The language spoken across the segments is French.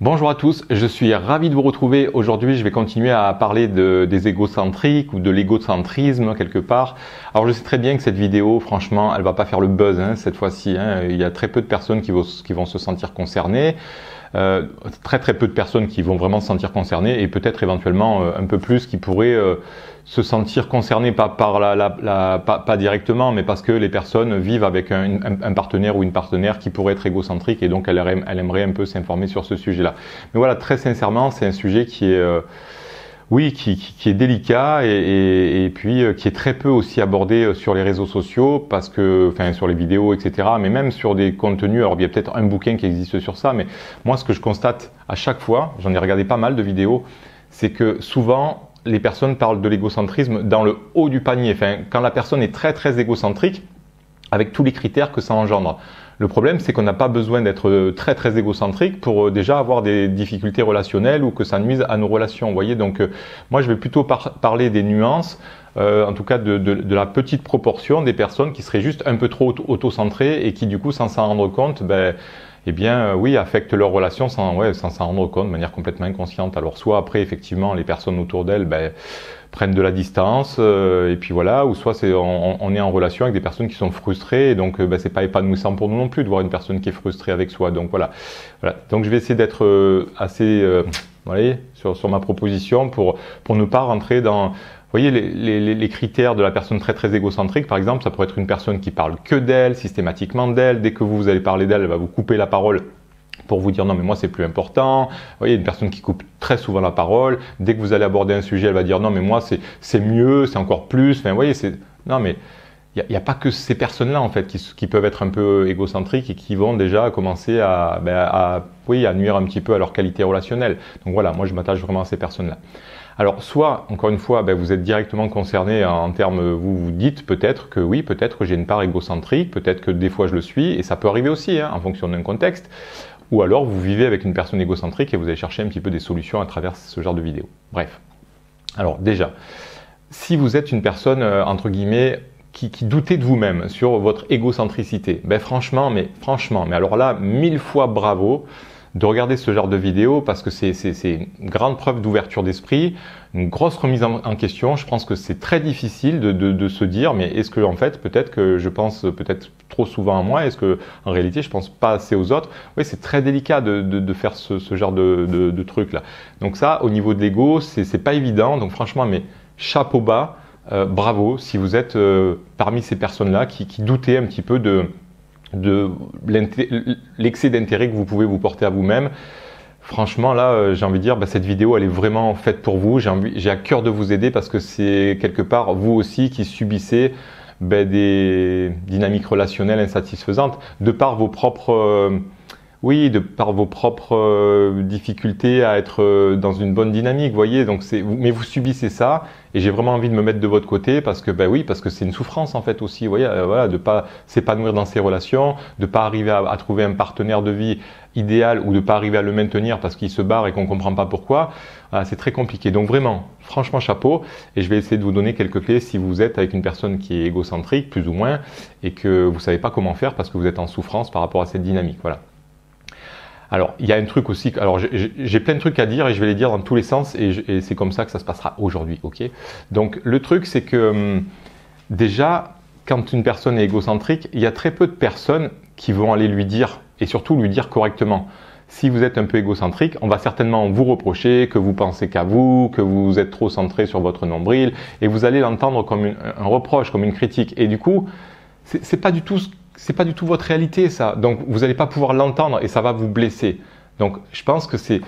Bonjour à tous, je suis ravi de vous retrouver. Aujourd'hui, je vais continuer à parler des égocentriques ou de l'égocentrisme quelque part. Alors, je sais très bien que cette vidéo, franchement, elle va pas faire le buzz cette fois-ci. Il y a très peu de personnes qui vont se sentir concernées. Très peu de personnes qui vont vraiment se sentir concernées et peut-être éventuellement un peu plus qui pourraient se sentir concernées pas directement, mais parce que les personnes vivent avec un partenaire ou une partenaire qui pourrait être égocentrique et donc elle aimerait un peu s'informer sur ce sujet-là. Mais voilà, très sincèrement, c'est un sujet qui est oui, qui est délicat et puis qui est très peu aussi abordé sur les réseaux sociaux parce que, enfin, sur les vidéos, etc. Mais même sur des contenus. Alors, il y a peut-être un bouquin qui existe sur ça, mais moi, ce que je constate à chaque fois, j'en ai regardé pas mal de vidéos, c'est que souvent les personnes parlent de l'égocentrisme dans le haut du panier. Enfin, quand la personne est très égocentrique, avec tous les critères que ça engendre. Le problème, c'est qu'on n'a pas besoin d'être très égocentrique pour déjà avoir des difficultés relationnelles ou que ça nuise à nos relations. Vous voyez, donc moi, je vais plutôt parler des nuances, en tout cas de la petite proportion des personnes qui seraient juste un peu trop auto-centrées et qui, du coup, sans s'en rendre compte, eh bien, oui, affectent leurs relations sans s'en rendre compte de manière complètement inconsciente. Alors, soit après, effectivement, les personnes autour d'elles, prennent de la distance et puis voilà, ou soit on est en relation avec des personnes qui sont frustrées et donc c'est pas épanouissant pour nous non plus de voir une personne qui est frustrée avec soi. Donc voilà. Donc je vais essayer d'être assez sur ma proposition pour ne pas rentrer dans, vous voyez, les critères de la personne très égocentrique. Par exemple, ça pourrait être une personne qui parle que d'elle, systématiquement d'elle. Dès que vous allez parler d'elle, elle va vous couper la parole pour vous dire non mais moi c'est plus important. Vous voyez, une personne qui coupe très souvent la parole. Dès que vous allez aborder un sujet, elle va dire non mais moi c'est mieux, c'est encore plus. Enfin, vous voyez, non mais il n'y a pas que ces personnes-là en fait qui peuvent être un peu égocentriques et qui vont déjà commencer à nuire un petit peu à leur qualité relationnelle. Donc voilà, moi je m'attache vraiment à ces personnes-là. Alors, soit, encore une fois, vous êtes directement concerné en termes, vous dites peut-être que oui, peut-être que j'ai une part égocentrique, peut-être que des fois je le suis, et ça peut arriver aussi, en fonction d'un contexte. Ou alors, vous vivez avec une personne égocentrique et vous allez chercher un petit peu des solutions à travers ce genre de vidéos. Bref. Alors, déjà, si vous êtes une personne, entre guillemets, qui doutez de vous-même sur votre égocentricité, franchement, mais alors là, 1000 fois bravo de regarder ce genre de vidéo parce que c'est une grande preuve d'ouverture d'esprit, une grosse remise en question. Je pense que c'est très difficile de se dire mais est-ce que en fait peut-être que je pense peut-être trop souvent à moi, est-ce que en réalité je pense pas assez aux autres. Oui, c'est très délicat de faire ce genre de truc là. Donc ça, au niveau de l'ego, c'est pas évident. Donc franchement, mais chapeau bas, bravo si vous êtes parmi ces personnes-là qui doutaient un petit peu de l'excès d'intérêt que vous pouvez vous porter à vous-même. Franchement là, j'ai envie de dire, cette vidéo elle est vraiment faite pour vous. J'ai à cœur de vous aider parce que c'est quelque part vous aussi qui subissez des dynamiques relationnelles insatisfaisantes de par vos propres difficultés à être dans une bonne dynamique, vous voyez. Donc mais vous subissez ça, et j'ai vraiment envie de me mettre de votre côté parce que parce que c'est une souffrance en fait aussi, vous voyez, de pas s'épanouir dans ses relations, de pas arriver à trouver un partenaire de vie idéal ou de pas arriver à le maintenir parce qu'il se barre et qu'on comprend pas pourquoi. Voilà, c'est très compliqué. Donc vraiment, franchement chapeau, et je vais essayer de vous donner quelques clés si vous êtes avec une personne qui est égocentrique plus ou moins et que vous savez pas comment faire parce que vous êtes en souffrance par rapport à cette dynamique. Voilà. Alors, il y a un truc aussi, alors j'ai plein de trucs à dire et je vais les dire dans tous les sens et c'est comme ça que ça se passera aujourd'hui, ok? Donc, le truc, c'est que déjà, quand une personne est égocentrique, il y a très peu de personnes qui vont aller lui dire, et surtout lui dire correctement. Si vous êtes un peu égocentrique, on va certainement vous reprocher que vous pensez qu'à vous, que vous êtes trop centré sur votre nombril, et vous allez l'entendre comme un reproche, comme une critique. Et du coup, c'est pas du tout votre réalité, ça. Donc, vous n'allez pas pouvoir l'entendre et ça va vous blesser. Donc, je pense que c'est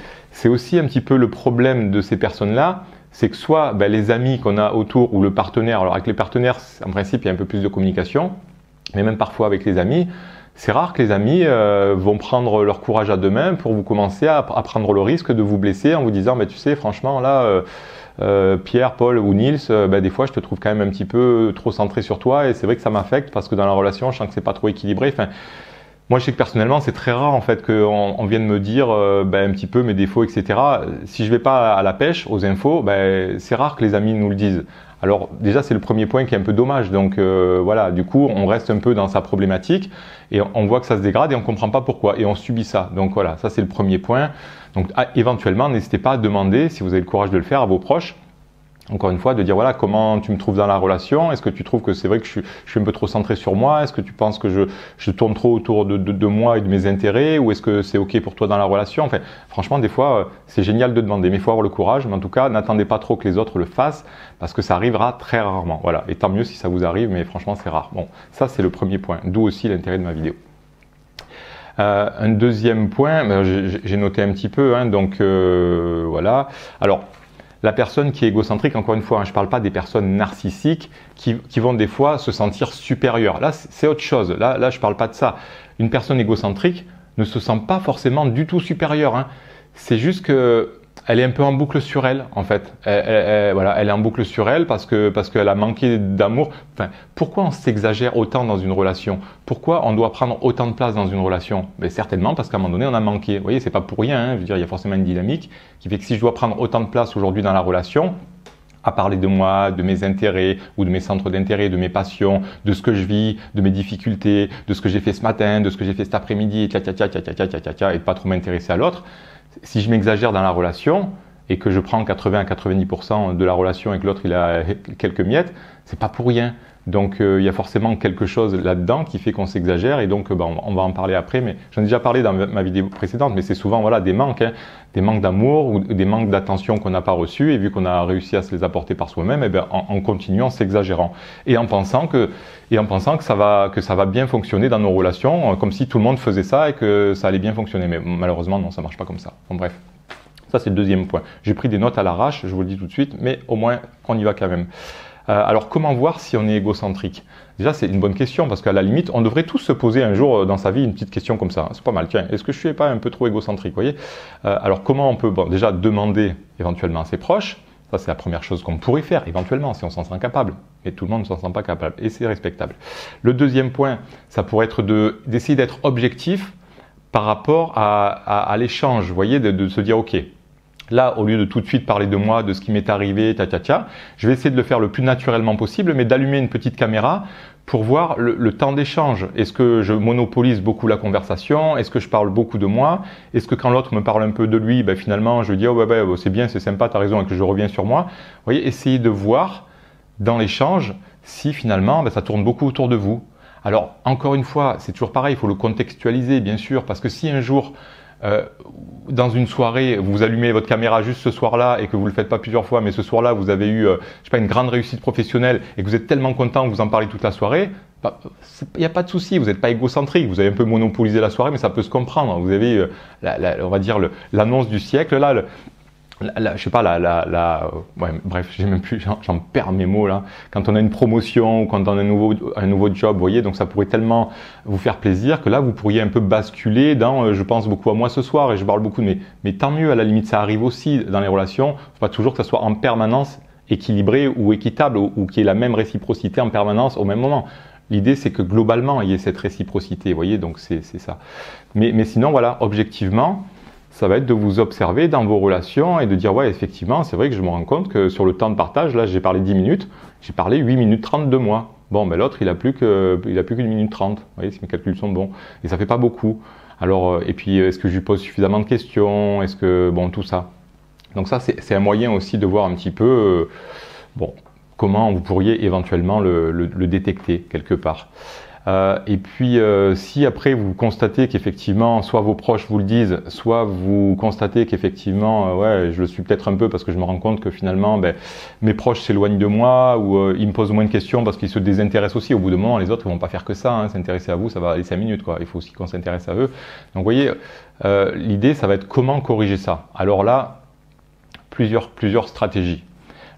aussi un petit peu le problème de ces personnes-là. C'est que soit les amis qu'on a autour ou le partenaire. Alors, avec les partenaires, en principe, il y a un peu plus de communication. Mais même parfois avec les amis, c'est rare que les amis vont prendre leur courage à deux mains pour vous commencer à prendre le risque de vous blesser en vous disant tu sais, franchement, là... Pierre, Paul ou Nils, des fois je te trouve quand même un petit peu trop centré sur toi et c'est vrai que ça m'affecte parce que dans la relation je sens que c'est pas trop équilibré. Enfin, moi je sais que personnellement c'est très rare en fait qu'on vienne me dire un petit peu mes défauts, etc. Si je vais pas à la pêche, aux infos, c'est rare que les amis nous le disent. Alors déjà c'est le premier point qui est un peu dommage, donc voilà, du coup on reste un peu dans sa problématique et on voit que ça se dégrade et on comprend pas pourquoi et on subit ça. Donc voilà, ça c'est le premier point. Donc éventuellement n'hésitez pas à demander, si vous avez le courage de le faire, à vos proches. Encore une fois, de dire voilà comment tu me trouves dans la relation, est-ce que tu trouves que c'est vrai que je suis un peu trop centré sur moi, est-ce que tu penses que je tourne trop autour de moi et de mes intérêts, ou est-ce que c'est ok pour toi dans la relation? Enfin, franchement, des fois, c'est génial de demander, mais il faut avoir le courage, mais en tout cas, n'attendez pas trop que les autres le fassent, parce que ça arrivera très rarement. Voilà, et tant mieux si ça vous arrive, mais franchement, c'est rare. Bon, ça c'est le premier point, d'où aussi l'intérêt de ma vidéo. Un deuxième point, j'ai noté un petit peu, hein, donc voilà. Alors, la personne qui est égocentrique, encore une fois, hein, je ne parle pas des personnes narcissiques qui vont des fois se sentir supérieures. Là, c'est autre chose. Là, je ne parle pas de ça. Une personne égocentrique ne se sent pas forcément du tout supérieure. Hein. C'est juste que elle est un peu en boucle sur elle, en fait. Voilà, elle est en boucle sur elle parce qu'elle a manqué d'amour. Enfin, pourquoi on s'exagère autant dans une relation? Pourquoi on doit prendre autant de place dans une relation? Ben, certainement parce qu'à un moment donné, on a manqué. Vous voyez, c'est pas pour rien. Hein. Je veux dire, il y a forcément une dynamique qui fait que si je dois prendre autant de place aujourd'hui dans la relation, à parler de moi, de mes intérêts ou de mes centres d'intérêt, de mes passions, de ce que je vis, de mes difficultés, de ce que j'ai fait ce matin, de ce que j'ai fait cet après-midi, et de pas trop m'intéresser à l'autre. Si je m'exagère dans la relation et que je prends 80 à 90% de la relation et que l'autre il a quelques miettes, c'est pas pour rien. Donc il y a forcément quelque chose là-dedans qui fait qu'on s'exagère et donc on va en parler après, mais j'en ai déjà parlé dans ma vidéo précédente, mais c'est souvent voilà, des manques, hein, des manques d'amour ou des manques d'attention qu'on n'a pas reçus et vu qu'on a réussi à se les apporter par soi-même, eh bien, en continuant, en s'exagérant et en pensant que ça va bien fonctionner dans nos relations, comme si tout le monde faisait ça et que ça allait bien fonctionner, mais malheureusement non, ça marche pas comme ça. Bon bref. Ça, c'est le deuxième point. J'ai pris des notes à l'arrache, je vous le dis tout de suite, mais au moins, on y va quand même. Alors, comment voir si on est égocentrique? Déjà, c'est une bonne question, parce qu'à la limite, on devrait tous se poser un jour dans sa vie une petite question comme ça. C'est pas mal. Tiens, est-ce que je suis pas un peu trop égocentrique, vous voyez? Alors, comment on peut déjà demander éventuellement à ses proches? Ça, c'est la première chose qu'on pourrait faire, éventuellement, si on s'en sent capable. Mais tout le monde ne s'en sent pas capable, et c'est respectable. Le deuxième point, ça pourrait être d'essayer d'être objectif par rapport à l'échange, vous voyez, de se dire, ok, là, au lieu de tout de suite parler de moi, de ce qui m'est arrivé, je vais essayer de le faire le plus naturellement possible, mais d'allumer une petite caméra pour voir le temps d'échange. Est-ce que je monopolise beaucoup la conversation? Est-ce que je parle beaucoup de moi? Est-ce que quand l'autre me parle un peu de lui, ben finalement, je dis « Oh, c'est bien, c'est sympa, tu as raison » et que je reviens sur moi. Vous voyez, essayez de voir dans l'échange si finalement, ça tourne beaucoup autour de vous. Alors, encore une fois, c'est toujours pareil, il faut le contextualiser, bien sûr, parce que si un jour, dans une soirée, vous allumez votre caméra juste ce soir-là et que vous le faites pas plusieurs fois, mais ce soir-là, vous avez eu, je sais pas, une grande réussite professionnelle et que vous êtes tellement content que vous en parlez toute la soirée, il n'y a pas de souci, vous n'êtes pas égocentrique, vous avez un peu monopolisé la soirée, mais ça peut se comprendre. Vous avez, on va dire, l'annonce du siècle, là, je sais pas, ouais, bref, j'ai même plus, j'en perds mes mots là. Quand on a une promotion ou quand on a un nouveau job, vous voyez, donc ça pourrait tellement vous faire plaisir que là, vous pourriez un peu basculer dans je pense beaucoup à moi ce soir et je parle beaucoup de mais tant mieux, à la limite, ça arrive aussi dans les relations. Faut pas toujours que ça soit en permanence équilibré ou équitable ou qu'il y ait la même réciprocité en permanence au même moment. L'idée, c'est que globalement, il y ait cette réciprocité, vous voyez, donc c'est ça. Mais sinon, voilà, objectivement, ça va être de vous observer dans vos relations et de dire, ouais, effectivement, c'est vrai que je me rends compte que sur le temps de partage, là, j'ai parlé 10 minutes, j'ai parlé 8 minutes 30 de moi. Bon, ben l'autre, il a plus qu'une minute 30. Vous voyez, si mes calculs sont bons. Et ça fait pas beaucoup. Alors, et puis, est-ce que je lui pose suffisamment de questions? Est-ce que, bon, tout ça. Donc ça, c'est un moyen aussi de voir un petit peu, bon, comment vous pourriez éventuellement le détecter quelque part. Et puis, si après vous constatez qu'effectivement, soit vos proches vous le disent, soit vous constatez qu'effectivement, ouais, je le suis peut-être un peu parce que je me rends compte que finalement, mes proches s'éloignent de moi ou ils me posent moins de questions parce qu'ils se désintéressent aussi. Au bout d'un moment, les autres ne vont pas faire que ça, hein, s'intéresser à vous, ça va aller 5 minutes, quoi. Il faut aussi qu'on s'intéresse à eux. Donc, vous voyez, l'idée, ça va être comment corriger ça. Alors là, plusieurs stratégies.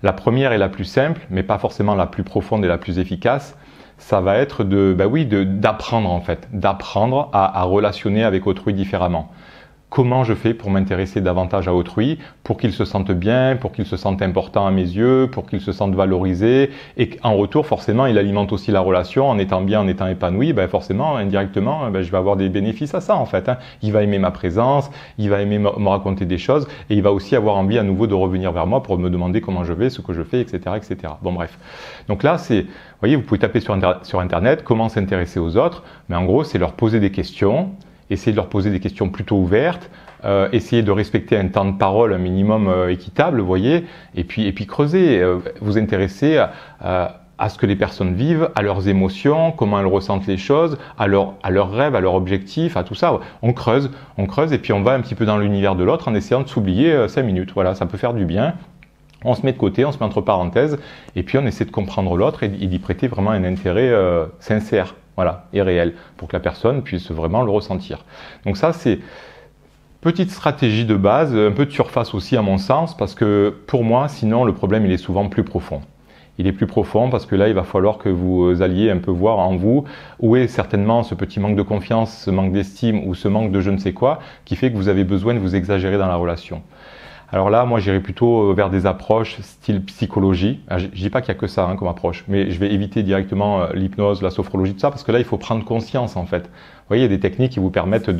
La première est la plus simple, mais pas forcément la plus profonde et la plus efficace. Ça va être d'apprendre en fait, d'apprendre à relationner avec autrui différemment. comment je fais pour m'intéresser davantage à autrui, pour qu'il se sente bien, pour qu'il se sente important à mes yeux, pour qu'il se sente valorisé, et qu'en retour, forcément, il alimente aussi la relation en étant bien, en étant épanoui, ben forcément, indirectement, ben je vais avoir des bénéfices à ça en fait. Hein. Il va aimer ma présence, il va aimer me raconter des choses, et il va aussi avoir envie à nouveau de revenir vers moi pour me demander comment je vais, ce que je fais, etc. etc. Bon bref. Donc là, c'est, vous voyez, vous pouvez taper sur Internet, comment s'intéresser aux autres, mais en gros, c'est leur poser des questions, essayer de leur poser des questions plutôt ouvertes, essayer de respecter un temps de parole un minimum équitable, vous voyez, et puis creuser, vous intéresser à ce que les personnes vivent, à leurs émotions, comment elles ressentent les choses, à leurs rêves, à leurs objectifs, à tout ça. On creuse, et puis on va un petit peu dans l'univers de l'autre en essayant de s'oublier 5 minutes. Voilà, ça peut faire du bien. On se met de côté, on se met entre parenthèses, et puis on essaie de comprendre l'autre et d'y prêter vraiment un intérêt sincère, voilà, et réel, pour que la personne puisse vraiment le ressentir. Donc ça, c'est petite stratégie de base, un peu de surface aussi à mon sens, parce que pour moi, sinon, le problème, il est souvent plus profond. Il est plus profond parce que là, il va falloir que vous alliez un peu voir en vous où est certainement ce petit manque de confiance, ce manque d'estime ou ce manque de je ne sais quoi qui fait que vous avez besoin de vous exagérer dans la relation. Alors là, moi, j'irai plutôt vers des approches style psychologie. Je dis pas qu'il y a que ça comme approche, mais je vais éviter directement l'hypnose, la sophrologie, tout ça, parce que là, il faut prendre conscience en fait. Vous voyez, il y a des techniques qui vous permettent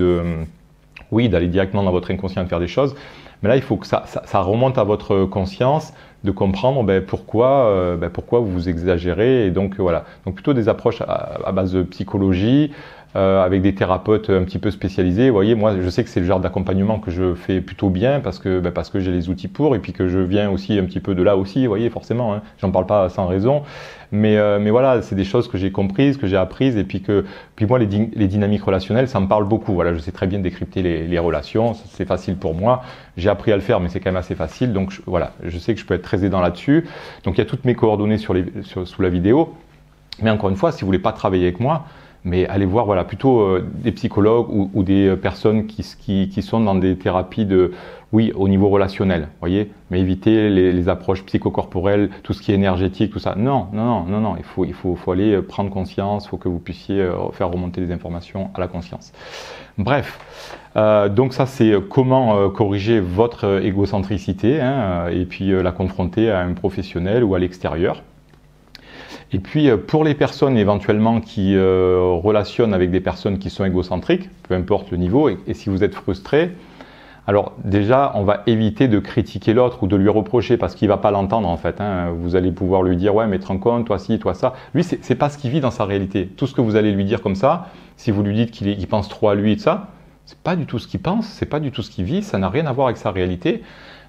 oui, d'aller directement dans votre inconscient et de faire des choses, mais là, il faut que ça remonte à votre conscience, de comprendre pourquoi vous vous exagérez, et donc voilà. Donc plutôt des approches à base de psychologie, avec des thérapeutes un petit peu spécialisés. Vous voyez, moi, je sais que c'est le genre d'accompagnement que je fais plutôt bien parce que j'ai les outils pour et puis que je viens aussi un petit peu de là aussi. Vous voyez, forcément, hein, j'en parle pas sans raison. Mais voilà, c'est des choses que j'ai comprises, que j'ai apprises et puis moi, les dynamiques relationnelles, ça me parle beaucoup. Voilà, je sais très bien décrypter les relations. C'est facile pour moi. J'ai appris à le faire, mais c'est quand même assez facile. Donc voilà, je sais que je peux être très aidant là-dessus. Donc il y a toutes mes coordonnées sous la vidéo. Mais encore une fois, si vous voulez pas travailler avec moi, mais allez voir voilà, plutôt des psychologues ou des personnes qui sont dans des thérapies au niveau relationnel, voyez, mais évitez les approches psychocorporelles, tout ce qui est énergétique, tout ça. Non, il faut aller prendre conscience, il faut que vous puissiez faire remonter les informations à la conscience. Bref, donc ça c'est comment corriger votre égocentricité hein, et puis la confronter à un professionnel ou à l'extérieur. Et puis pour les personnes éventuellement qui relationnent avec des personnes qui sont égocentriques, peu importe le niveau, et si vous êtes frustré, alors déjà on va éviter de critiquer l'autre ou de lui reprocher parce qu'il ne va pas l'entendre en fait. Hein. Vous allez pouvoir lui dire ouais mais te rends compte, toi ci, toi ça. Lui c'est pas ce qu'il vit dans sa réalité. Tout ce que vous allez lui dire comme ça, si vous lui dites qu'il pense trop à lui et tout ça, c'est pas du tout ce qu'il pense, c'est pas du tout ce qu'il vit, ça n'a rien à voir avec sa réalité.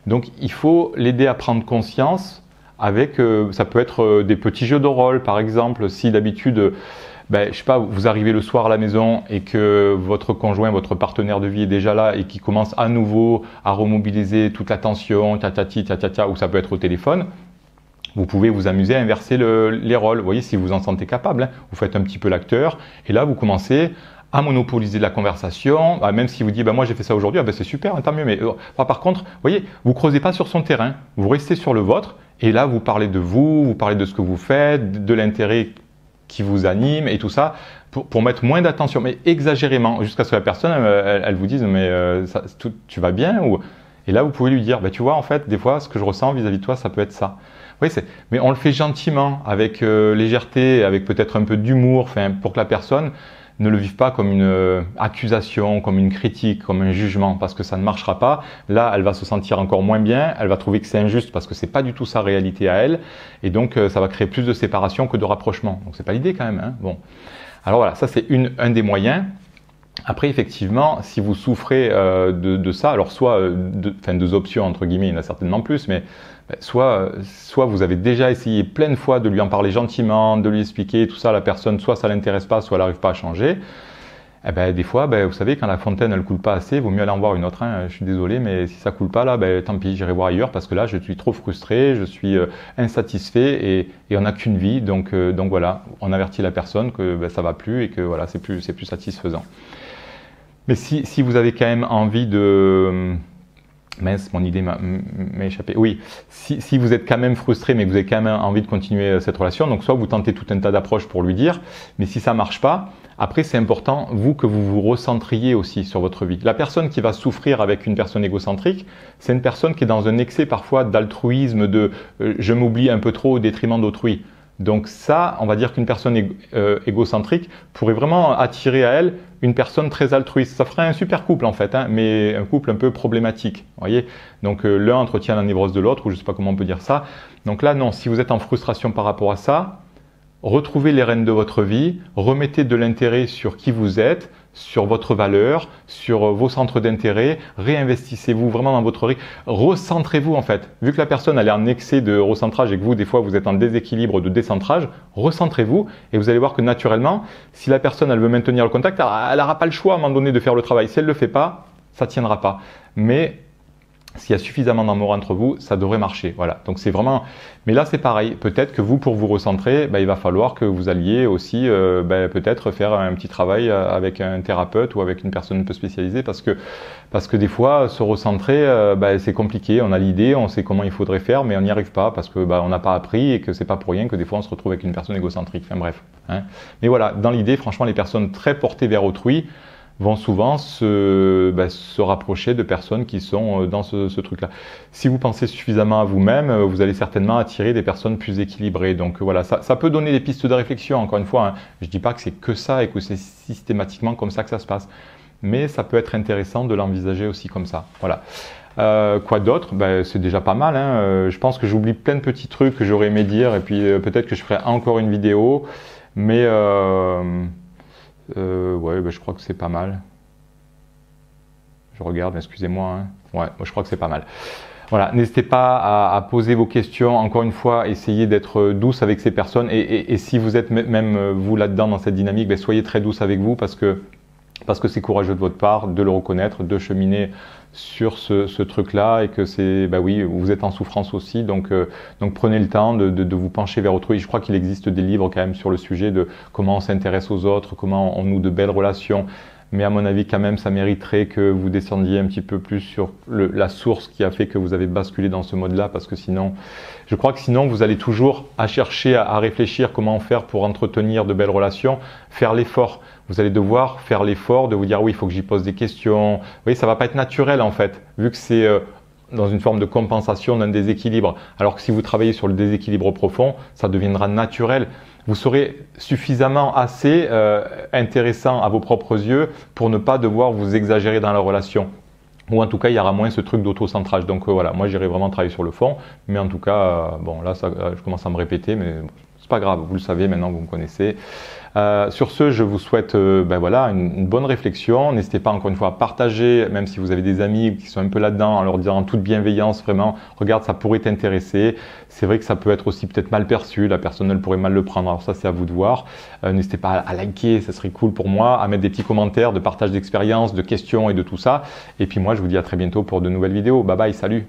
Donc il faut l'aider à prendre conscience. Avec, ça peut être des petits jeux de rôle, par exemple, si d'habitude, je sais pas, vous arrivez le soir à la maison et que votre conjoint, votre partenaire de vie est déjà là et qui commence à nouveau à remobiliser toute l'attention, ou ça peut être au téléphone, vous pouvez vous amuser à inverser les rôles. Vous voyez, si vous en sentez capable, hein, vous faites un petit peu l'acteur et là, vous commencez à monopoliser la conversation, même si vous dites moi j'ai fait ça aujourd'hui, c'est super, tant mieux, mais par contre, vous voyez, vous creusez pas sur son terrain, vous restez sur le vôtre, et là vous parlez de vous parlez de ce que vous faites, de l'intérêt qui vous anime et tout ça, pour mettre moins d'attention, mais exagérément, jusqu'à ce que la personne, elle vous dise mais tu vas bien et là vous pouvez lui dire, tu vois en fait, des fois ce que je ressens vis-à-vis de toi, ça peut être ça. Oui, mais on le fait gentiment, avec légèreté, avec peut-être un peu d'humour, pour que la personne ne le vive pas comme une accusation, comme une critique, comme un jugement, parce que ça ne marchera pas. Là, elle va se sentir encore moins bien, elle va trouver que c'est injuste parce que c'est pas du tout sa réalité à elle, et donc ça va créer plus de séparation que de rapprochement. Donc c'est pas l'idée quand même. Hein. Bon, alors voilà, ça c'est un des moyens. Après, effectivement, si vous souffrez de ça, alors soit deux options entre guillemets, il y en a certainement plus, mais soit vous avez déjà essayé plein de fois de lui en parler gentiment, de lui expliquer tout ça à la personne, soit ça l'intéresse pas, soit elle n'arrive pas à changer. Des fois, vous savez, quand la fontaine elle coule pas assez, vaut mieux aller en voir une autre. Hein. Je suis désolé, mais si ça coule pas là, tant pis, j'irai voir ailleurs parce que là, je suis trop frustré, je suis insatisfait et on n'a qu'une vie, donc voilà, on avertit la personne que ça va plus et que voilà, c'est plus satisfaisant. Mais si vous avez quand même envie de Mince, mon idée m'a échappé. Oui, si vous êtes quand même frustré, mais que vous avez quand même envie de continuer cette relation, donc soit vous tentez tout un tas d'approches pour lui dire, mais si ça marche pas, après c'est important, vous, que vous vous recentriez aussi sur votre vie. La personne qui va souffrir avec une personne égocentrique, c'est une personne qui est dans un excès parfois d'altruisme, de je m'oublie un peu trop au détriment d'autrui. Donc ça, on va dire qu'une personne égocentrique pourrait vraiment attirer à elle une personne très altruiste. Ça ferait un super couple en fait, hein, mais un couple un peu problématique. Voyez. Donc l'un entretient la névrose de l'autre, ou je ne sais pas comment on peut dire ça. Donc là, non, si vous êtes en frustration par rapport à ça, retrouvez les rênes de votre vie, remettez de l'intérêt sur qui vous êtes, sur votre valeur, sur vos centres d'intérêt, réinvestissez-vous vraiment dans votre vie, recentrez-vous en fait. Vu que la personne elle est en excès de recentrage et que vous, des fois, vous êtes en déséquilibre de décentrage, recentrez-vous et vous allez voir que naturellement, si la personne elle veut maintenir le contact, elle n'aura pas le choix à un moment donné de faire le travail. Si elle ne le fait pas, ça ne tiendra pas. Mais s'il y a suffisamment d'amour entre vous, ça devrait marcher. Voilà. Donc c'est vraiment. Mais là c'est pareil. Peut-être que vous, pour vous recentrer, il va falloir que vous alliez aussi peut-être faire un petit travail avec un thérapeute ou avec une personne un peu spécialisée, parce que des fois se recentrer, c'est compliqué. On a l'idée, on sait comment il faudrait faire, mais on n'y arrive pas parce que on n'a pas appris et que c'est pas pour rien que des fois on se retrouve avec une personne égocentrique. Enfin bref. Hein. Mais voilà, dans l'idée, franchement, les personnes très portées vers autrui vont souvent se rapprocher de personnes qui sont dans ce truc-là. Si vous pensez suffisamment à vous-même, vous allez certainement attirer des personnes plus équilibrées. Donc voilà, ça peut donner des pistes de réflexion. Encore une fois, hein, je ne dis pas que c'est que ça et que c'est systématiquement comme ça que ça se passe. Mais ça peut être intéressant de l'envisager aussi comme ça. Voilà. Quoi d'autre? C'est déjà pas mal. Hein. Je pense que j'oublie plein de petits trucs que j'aurais aimé dire et puis peut-être que je ferai encore une vidéo. Mais ouais, je crois que c'est pas mal. Je regarde, excusez-moi. Hein. Ouais, moi je crois que c'est pas mal. Voilà, n'hésitez pas à poser vos questions. Encore une fois, essayez d'être douce avec ces personnes. Et si vous êtes même vous là-dedans dans cette dynamique, soyez très douce avec vous parce que c'est courageux de votre part de le reconnaître, de cheminer sur ce truc-là et que c'est, oui, vous êtes en souffrance aussi, donc prenez le temps de vous pencher vers autrui. Je crois qu'il existe des livres quand même sur le sujet de comment on s'intéresse aux autres, comment on noue de belles relations, mais à mon avis quand même ça mériterait que vous descendiez un petit peu plus sur la source qui a fait que vous avez basculé dans ce mode-là, parce que sinon, je crois que sinon vous allez toujours chercher à réfléchir comment faire pour entretenir de belles relations, faire l'effort. Vous allez devoir faire l'effort de vous dire oui, il faut que j'y pose des questions. Vous voyez, ça va pas être naturel en fait, vu que c'est dans une forme de compensation d'un déséquilibre. Alors que si vous travaillez sur le déséquilibre profond, ça deviendra naturel. Vous serez suffisamment assez intéressant à vos propres yeux pour ne pas devoir vous exagérer dans la relation. Ou en tout cas, il y aura moins ce truc d'autocentrage. Donc voilà, moi j'irai vraiment travailler sur le fond. Mais en tout cas, là, je commence à me répéter, mais c'est pas grave, vous le savez maintenant, vous me connaissez. Sur ce, je vous souhaite voilà, une bonne réflexion. N'hésitez pas encore une fois à partager, même si vous avez des amis qui sont un peu là-dedans, en leur disant en toute bienveillance, vraiment, regarde, ça pourrait t'intéresser. C'est vrai que ça peut être aussi peut-être mal perçu, la personne elle pourrait mal le prendre, alors ça c'est à vous de voir. N'hésitez pas à liker, ça serait cool pour moi, à mettre des petits commentaires de partage d'expérience, de questions et de tout ça. Et puis moi, je vous dis à très bientôt pour de nouvelles vidéos. Bye bye, salut!